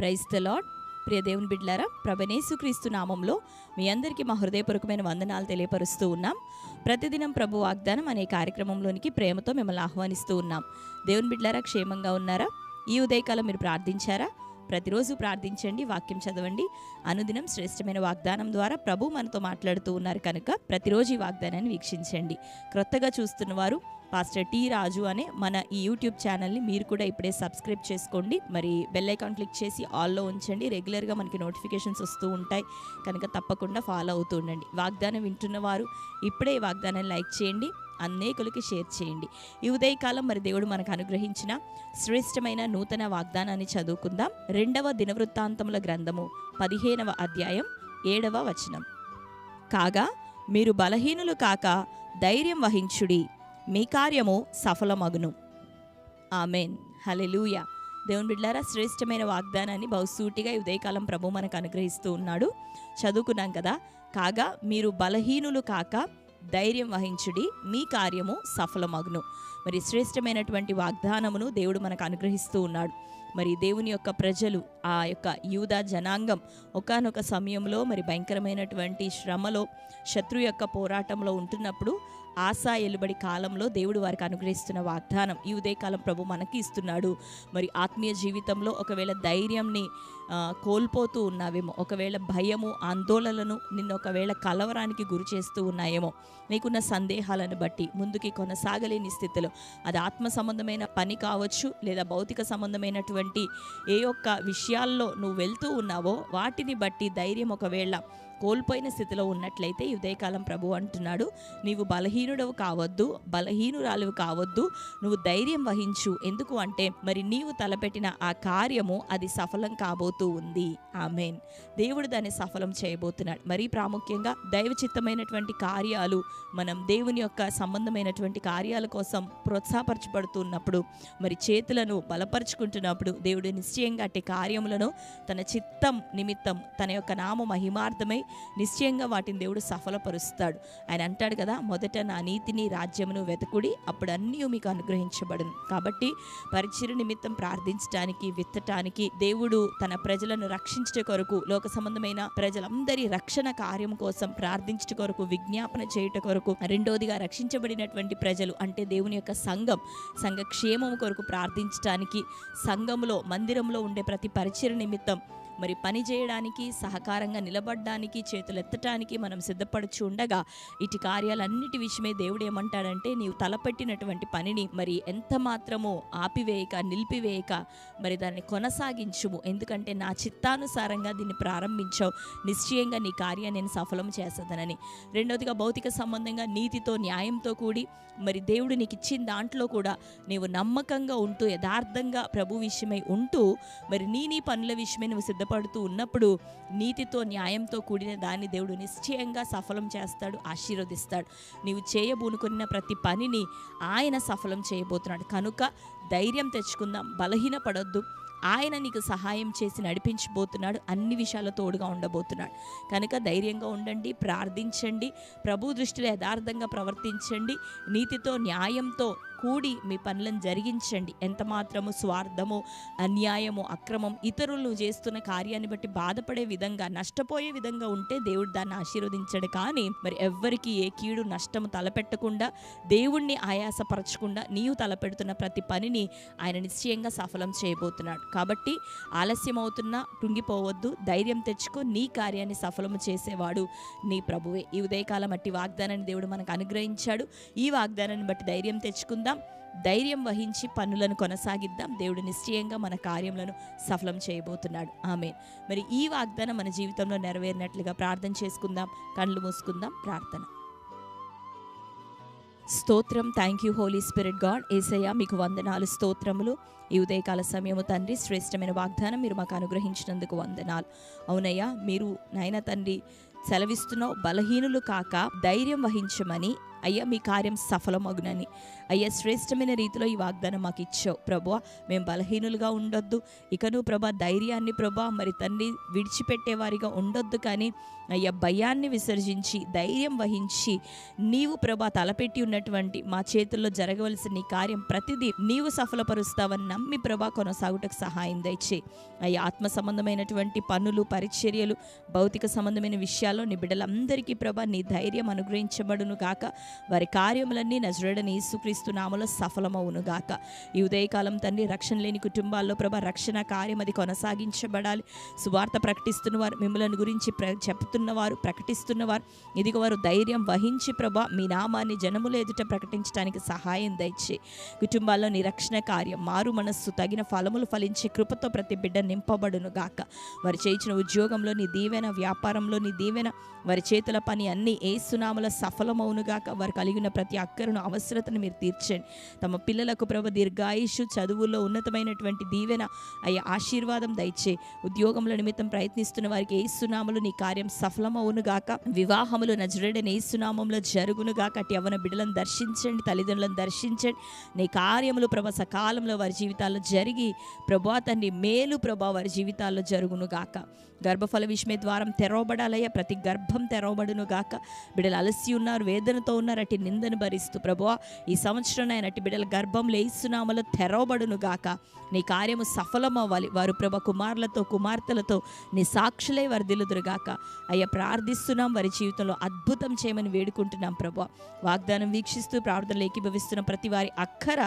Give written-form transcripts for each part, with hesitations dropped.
Praise the lord. ప్రియ దేవుని బిడ్డలారా, ప్రభుయేసుక్రీస్తు నామంలో మీ అందరికీ మా హృదయపూర్వకమైన వందనాలు తెలియపరుస్తూ ఉన్నాం. ప్రతిదినం ప్రభు వాగ్దానం అనే కార్యక్రమంలోనికి ప్రేమతో మిమ్మల్ని ఆహ్వానిస్తూ ఉన్నాం. దేవుని బిడ్డలారా, క్షేమంగా ఉన్నారా? ఈ ఉదయకాలం మీరు ప్రార్థించారా? ప్రతిరోజు ప్రార్థించండి, వాక్యం చదవండి. అనుదినం శ్రేష్టమైన వాగ్దానం ద్వారా ప్రభు మనతో మాట్లాడుతూ ఉన్నారు కనుక ప్రతిరోజు ఈ వాగ్దానాన్ని వీక్షించండి. క్రొత్తగా చూస్తున్న వారు పాస్టర్ టి రాజు అనే మన ఈ యూట్యూబ్ ఛానల్ని మీరు కూడా ఇప్పుడే సబ్స్క్రైబ్ చేసుకోండి. మరి బెల్ ఐకాన్ క్లిక్ చేసి ఆల్లో ఉంచండి. రెగ్యులర్గా మనకి నోటిఫికేషన్స్ వస్తూ ఉంటాయి కనుక తప్పకుండా ఫాలో అవుతూ ఉండండి. వాగ్దానం వింటున్న వారు ఇప్పుడే ఈ వాగ్దానాన్ని లైక్ చేయండి, అనేకులకి షేర్ చేయండి. ఈ ఉదయకాలం మరి దేవుడు మనకు అనుగ్రహించిన శ్రేష్టమైన నూతన వాగ్దానాన్ని చదువుకుందాం. 2వ దినవృత్తాంతముల గ్రంథము 15వ అధ్యాయం 7వ వచనం. కాగా మీరు బలహీనులు కాక ధైర్యం వహించుడి, మీ కార్యము సఫలమగును. ఆమెన్, హల్లెలూయా. దేవుని బిడ్డలారా, శ్రేష్టమైన వాగ్దానాన్ని బహుసూటిగా ఈ ఉదయకాలం ప్రభు మనకు అనుగ్రహిస్తూ ఉన్నాడు. చదువుకున్నాం కదా. కాగా మీరు బలహీనులు కాక ధైర్యం వహించుడి, మీ కార్యము సఫలమగును. మరి శ్రేష్టమైనటువంటి వాగ్దానమును దేవుడు మనకు అనుగ్రహిస్తూ ఉన్నాడు. మరి దేవుని యొక్క ప్రజలు, ఆ యొక్క యూదా జనాంగం ఒకానొక సమయంలో మరి భయంకరమైనటువంటి శ్రమలో, శత్రు యొక్క పోరాటంలో ఉంటున్నప్పుడు ఆశా ఎలుబడి కాలంలో దేవుడు వారికి అనుగ్రహిస్తున్న వాగ్దానం ఈ ఉదయకాలం ప్రభు మనకి ఇస్తున్నాడు. మరి ఆత్మీయ జీవితంలో ఒకవేళ ధైర్యంని కోల్పోతూ ఉన్నావేమో, ఒకవేళ భయము ఆందోళనలను నిన్ను ఒకవేళ కలవరానికి గురి చేస్తూ ఉన్నాయేమో, నీకున్న సందేహాలను బట్టి ముందుకి కొనసాగలేని స్థితిలో, అది ఆత్మ సంబంధమైన పని కావచ్చు లేదా భౌతిక సంబంధమైనటువంటి ఏ ఒక్క విషయాల్లో నువ్వు వెళ్తూ ఉన్నావో వాటిని బట్టి ధైర్యం ఒకవేళ కోల్పోయిన స్థితిలో ఉన్నట్లయితే ఈ ఉదయకాలం ప్రభు అంటున్నాడు, నీవు బలహీనుడవు కావద్దు, బలహీనురాలువు కావద్దు, నువ్వు ధైర్యం వహించు. ఎందుకు అంటే మరి నీవు తలపెట్టిన ఆ కార్యము అది సఫలం కాబోతూ ఉంది. ఆమేన్. దేవుడు దాన్ని సఫలం చేయబోతున్నాడు. మరీ ప్రాముఖ్యంగా దైవ చిత్తమైనటువంటి కార్యాలు, మనం దేవుని యొక్క సంబంధమైనటువంటి కార్యాల కోసం ప్రోత్సాహపరచబడుతున్నప్పుడు, మరి చేతులను బలపరుచుకుంటున్నప్పుడు దేవుడు నిశ్చయంగా అట్టి కార్యములను తన చిత్తం నిమిత్తం తన యొక్క నామ మహిమార్థమై నిశ్చయంగా వాటిని దేవుడు సఫలపరుస్తాడు. ఆయన అంటాడు కదా, మొదట నా నీతిని రాజ్యమును వెతుకుడి, అప్పుడు అన్నీ మీకు అనుగ్రహించబడును. కాబట్టి పరిచర్య నిమిత్తం ప్రార్థించడానికి, విత్తటానికి, దేవుడు తన ప్రజలను రక్షించట కొరకు, లోక సంబంధమైన ప్రజలందరి రక్షణ కార్యం కోసం ప్రార్థించట కొరకు, విజ్ఞాపన చేయుట కొరకు, రెండోదిగా రక్షించబడినటువంటి ప్రజలు అంటే దేవుని యొక్క సంఘ క్షేమం కొరకు ప్రార్థించటానికి, సంఘములో మందిరంలో ఉండే ప్రతి పరిచర్య నిమిత్తం మరి పని చేయడానికి, సహకారంగా నిలబడడానికి, చేతులెత్తటానికి మనం సిద్ధపడుచు ఉండగా ఇటు కార్యాలన్నిటి విషయమే దేవుడు ఏమంటాడంటే, నీవు తలపెట్టినటువంటి పనిని మరి ఎంత మాత్రమో ఆపివేయక, నిలిపివేయక మరి దాన్ని కొనసాగించుము. ఎందుకంటే నా చిత్తానుసారంగా దీన్ని ప్రారంభించావు, నిశ్చయంగా నీ కార్యాన్ని నేను సఫలం చేసేదనని. రెండవదిగా భౌతిక సంబంధంగా నీతితో, న్యాయంతో కూడి మరి దేవుడు నీకు ఇచ్చిన దాంట్లో కూడా నీవు నమ్మకంగా ఉంటూ, యథార్థంగా ప్రభు విషయమై ఉంటూ, మరి నీ పనుల విషయమై నువ్వు సిద్ధపడుతూ ఉన్నప్పుడు నీతితో, న్యాయంతో కూడిన దాన్ని దేవుడు నిశ్చయంగా సఫలం చేస్తాడు, ఆశీర్వదిస్తాడు. నీవు చేయబూనుకున్న ప్రతి పనిని ఆయన సఫలం చేయబోతున్నాడు. కనుక ధైర్యం తెచ్చుకుందాం, బలహీనపడొద్దు. ఆయన నీకు సహాయం చేసి నడిపించబోతున్నాడు, అన్ని విషయాల తోడుగా ఉండబోతున్నాడు. కనుక ధైర్యంగా ఉండండి, ప్రార్థించండి, ప్రభు దృష్టిలో యథార్థంగా ప్రవర్తించండి, నీతితో, న్యాయంతో కూడి మీ పనులను జరిగించండి. ఎంత మాత్రము స్వార్థము, అన్యాయము, అక్రమం, ఇతరులు చేస్తున్న కార్యాన్ని బట్టి బాధపడే విధంగా, నష్టపోయే విధంగా ఉంటే దేవుడు దాన్ని ఆశీర్వదించడు. కానీ మరి ఎవ్వరికి ఏ కీడు నష్టము తలపెట్టకుండా, దేవుణ్ణి ఆయాసపరచకుండా నీవు తలపెడుతున్న ప్రతి పనిని ఆయన నిశ్చయంగా సఫలం చేయబోతున్నాడు. కాబట్టి ఆలస్యం అవుతున్నా కృంగిపోవద్దు, ధైర్యం తెచ్చుకో, నీ కార్యాన్ని సఫలము చేసేవాడు నీ ప్రభువే. ఈ ఉదయకాలం అట్టి వాగ్దానాన్ని దేవుడు మనకు అనుగ్రహించాడు. ఈ వాగ్దానాన్ని బట్టి ధైర్యం తెచ్చుకుందాం, ధైర్యం వహించి పనులను కొనసాగిద్దాం. దేవుడు నిశ్చయంగా మన కార్యములను సఫలం చేయబోతున్నాడు. ఆమేన్. మరి ఈ వాగ్దానం మన జీవితంలో నెరవేరినట్లుగా ప్రార్థన చేసుకుందాం. కళ్ళు మూసుకుందాం. ప్రార్థన. స్తోత్రం. Thank you Holy Spirit God. Yesayya మీకు వందనాలు, స్తోత్రములు. ఈ ఉదయకాల సమయము తండ్రి, శ్రేష్టమైన వాగ్దానం మీరు మాకు అనుగ్రహించినందుకు వందనాలు. అవునయ్యా, మీరు నాయన తండ్రి సెలవిస్తున్నావు, బలహీనులు కాక ధైర్యం వహించమని. అయ్యా మీ కార్యం సఫలమగునని. అయ్యా శ్రేష్టమైన రీతిలో ఈ వాగ్దానం మాకు ఇచ్చావు ప్రభువా. మేము బలహీనులుగా ఉండొద్దు, ఇకను ప్రభా ధైర్యాన్ని ప్రభా మరి తండ్రి విడిచిపెట్టేవారిగా ఉండొద్దు, కానీ అయ్యా భయాన్ని విసర్జించి ధైర్యం వహించి నీవు ప్రభా తలపెట్టి ఉన్నటువంటి మా చేతుల్లో జరగవలసిన నీ కార్యం ప్రతిదీ నీవు సఫలపరుస్తావని నమ్మి ప్రభా కొనసాగుటకు సహాయం దయచే. అయ్యా ఆత్మ సంబంధమైనటువంటి పనులు, పరిచర్యలు, భౌతిక సంబంధమైన విషయాల్లో నీ బిడ్డలందరికీ ప్రభా నీ ధైర్యం అనుగ్రహించబడును గాక. వారి కార్యములన్నీ నజరేయుడైన యేసుక్రీస్తు నామములో సఫలమవును గాక. ఈ ఉదయకాలం తండ్రి రక్షణ లేని కుటుంబాల్లో ప్రభా రక్షణ కార్యం అది కొనసాగించబడాలి. సువార్త ప్రకటిస్తున్న వారు, మిమ్మల్ని గురించి చెప్తున్నవారు, ప్రకటిస్తున్నవారు, ఇదిగో వారు ధైర్యం వహించి ప్రభా మీ నామాన్ని జనముల ఎదుట ప్రకటించడానికి సహాయం దయచే. కుటుంబాల్లో నీ రక్షణ కార్యం, మారు మనస్సు, తగిన ఫలములు ఫలించే కృపతో ప్రతి బిడ్డ నింపబడును గాక. వారు చేయించిన ఉద్యోగంలో నీ దీవెన, వ్యాపారంలో నీ దీవెన, వారి చేతుల పని అన్నీ ఏసునామల సఫలమవును గాక. వారు కలిగిన ప్రతి అక్కరను, అవసరతను మీరు తీర్చండి. తమ పిల్లలకు ప్రభ దీర్ఘాయుషు, చదువుల్లో ఉన్నతమైనటువంటి దీవెన, అయ్యా ఆశీర్వాదం దయచే. ఉద్యోగముల నిమిత్తం ప్రయత్నిస్తున్న వారికి ఏసునామలు నీ కార్యం సఫలమవును గాక. వివాహములు నజరేయుడైన యేసునామములో జరుగును గాక. అటు యవ్వన బిడ్డలను దర్శించండి, తల్లిదండ్రులను దర్శించండి. నీ కార్యములు ప్రభ సకాలంలో వారి జీవితాల్లో జరిగి ప్రభా తండ్రి మేలు ప్రభా వారి జీవితాల్లో జరుగును గాక. గర్భఫల విషమే ద్వారం తెరవబడాలయ్యా, ప్రతి గర్భం తెరవబడును గాక. బిడ్డలు అలసి ఉన్నారు, వేదనతో ఉన్నారు, అటు నిందను భరిస్తూ ప్రభువా ఈ సంవత్సరం ఆయన అటు బిడ్డల గర్భంలో యేసునామములో తెరవబడును గాక. నీ కార్యము సఫలమవ్వాలి. వారు ప్రభ కుమారులతో, కుమార్తెలతో నీ సాక్షులే వర్ధిల్లుదురు గాక. అయ్యా ప్రార్థిస్తున్నాం, వారి జీవితంలో అద్భుతం చేయమని వేడుకుంటున్నాం ప్రభువా. వాగ్దానం వీక్షిస్తూ ప్రార్థనలు ఏకీభవిస్తున్న ప్రతి వారి అక్కర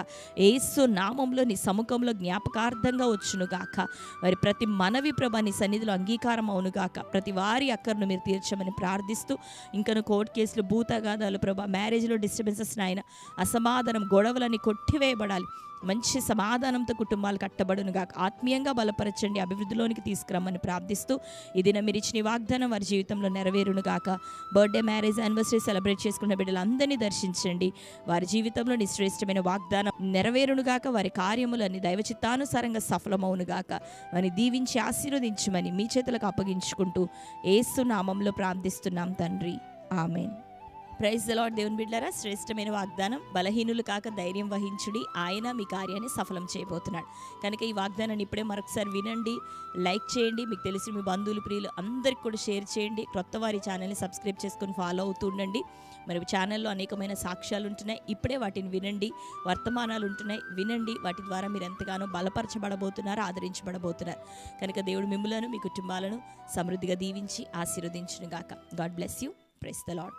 యేసు నామంలో నీ సముఖంలో జ్ఞాపకార్థంగా వచ్చును గాక. వారి ప్రతి మనవి ప్రభ నీ సన్నిధిలో అంగీకారం అవును గాక. ప్రతి వారి అక్కర్ను మీరు తీర్చమని ప్రార్థిస్తూ, ఇంకను కోర్టు కేసులు, భూతగాదాలు ప్రభ, మ్యారేజ్లో డిస్టర్బెన్సెస్ నాయన, అసమాధానం, గొడవలని కొట్టివేయబడాలి. మంచి సమాధానంతో కుటుంబాలు కట్టబడును గాక. ఆత్మీయంగా బలపరచండి, అభివృద్ధిలోనికి తీసుకురమ్మని ప్రార్థిస్తూ, ఈ దినం మీరు ఇచ్చిన వాగ్దానం వారి జీవితంలో నెరవేరును గాక. బర్త్డే, మ్యారేజ్, యానివర్సరీ సెలబ్రేట్ చేసుకున్న బిడ్డలందరినీ దర్శించండి. వారి జీవితంలో నీ శ్రేష్టమైన వాగ్దానం నెరవేరును గాక. వారి కార్యములన్నీ దైవ చిత్తానుసారంగా సఫలమవును గాక. వారిని దీవించి ఆశీర్వదించమని మీ చేతులకు అప్పగించుకుంటూ యేసు నామంలో ప్రార్థిస్తున్నాం తండ్రి, ఆమేన్. Praise the lord. దేవుని బిడ్డలారా, శ్రేష్టమైన వాగ్దానం, బలహీనులు కాక ధైర్యం వహించుడి, ఆయన మీ కార్యాన్ని సఫలం చేయబోతున్నాడు. కనుక ఈ వాగ్దానాన్ని ఇప్పుడే మరొకసారి వినండి, లైక్ చేయండి, మీకు తెలిసిన మీ బంధువులు, ప్రియులు అందరికి కూడా షేర్ చేయండి. కొత్త వారి ఛానల్ని సబ్స్క్రైబ్ చేసుకొని ఫాలో అవుతూ ఉండండి. మరి ఛానల్లో అనేకమైన సాక్ష్యాలు ఉంటున్నాయి, ఇప్పుడే వాటిని వినండి. వర్తమానాలు ఉంటున్నాయి, వినండి. వాటి ద్వారా మీరు ఎంతగానో బలపరచబడబోతున్నారు, ఆదరించబడబోతున్నారు. కనుక దేవుడు మిమ్ములను, మీ కుటుంబాలను సమృద్ధిగా దీవించి ఆశీర్వదించును గాక. God bless you. Praise the lord.